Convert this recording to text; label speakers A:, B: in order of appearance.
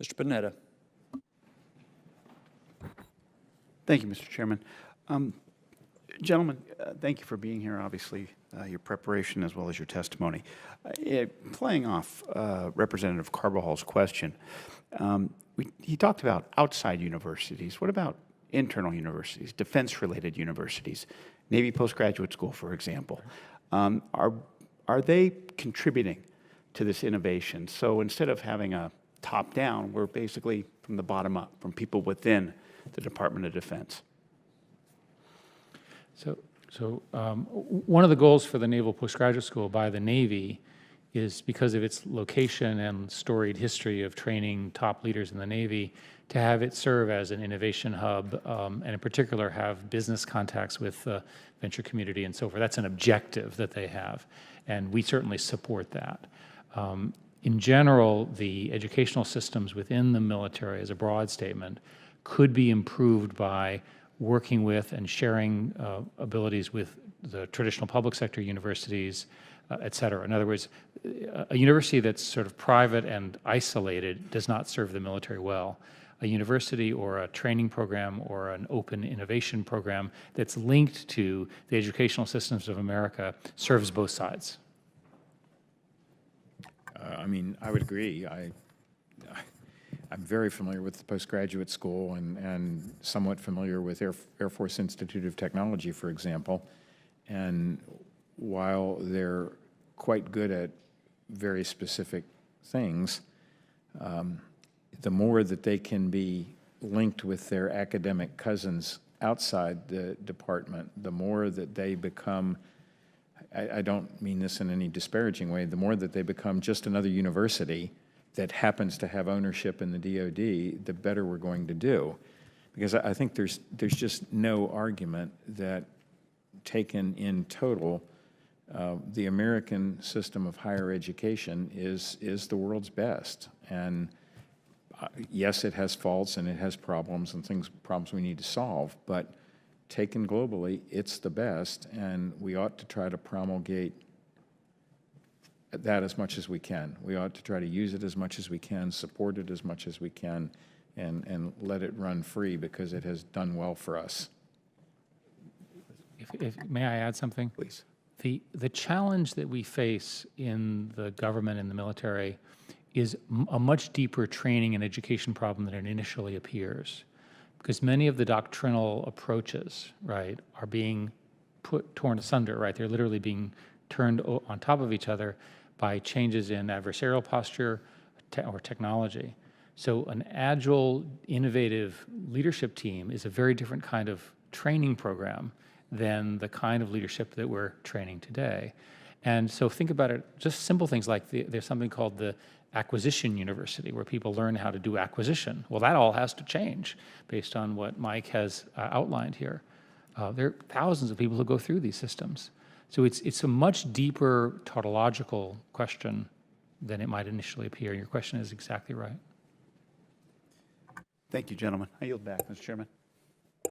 A: Mr. Panetta.
B: Thank you, Mr. Chairman. Gentlemen, thank you for being here, obviously, your preparation as well as your testimony. Playing off Representative Carvajal's question, he talked about outside universities. What about internal universities, defense-related universities, Navy postgraduate school, for example? Are they contributing to this innovation? So instead of having a top-down, we're basically from the bottom up, from people within the Department of Defense.
C: So one of the goals for the Naval Postgraduate School by the Navy is, because of its location and storied history of training top leaders in the Navy, to have it serve as an innovation hub, and in particular have business contacts with the venture community and so forth. That's an objective that they have, and we certainly support that. In general, the educational systems within the military, as a broad statement, could be improved by working with and sharing abilities with the traditional public sector universities, et cetera. In other words, a university that's sort of private and isolated does not serve the military well. A university or a training program or an open innovation program that's linked to the educational systems of America serves both sides.
D: I mean, I would agree. I'm very familiar with the postgraduate school and somewhat familiar with Air Force Institute of Technology, for example. And while they're quite good at very specific things, the more that they can be linked with their academic cousins outside the department, the more that they become, I don't mean this in any disparaging way, the more that they become just another university that happens to have ownership in the DoD, the better we're going to do. Because I think there's just no argument that, taken in total, the American system of higher education is the world's best. And yes, it has faults and it has problems and problems we need to solve, but taken globally, it's the best, and we ought to try to promulgate that as much as we can. We ought to try to use it as much as we can, support it as much as we can, and let it run free, because it has done well for us.
C: May I add something?
B: Please.
C: The challenge that we face in the government and the military is a much deeper training and education problem than it initially appears, because many of the doctrinal approaches, right, are being torn asunder, right? They're literally being turned on top of each other by changes in adversarial posture or technology. So an agile, innovative leadership team is a very different kind of training program than the kind of leadership that we're training today. And so think about it, just simple things like there's something called the Acquisition University, where people learn how to do acquisition. Well, that all has to change based on what Mike has outlined here. There are thousands of people who go through these systems. So it's a much deeper tautological question than it might initially appear. Your question is exactly right.
B: Thank you, gentlemen. I yield back, Mr. Chairman.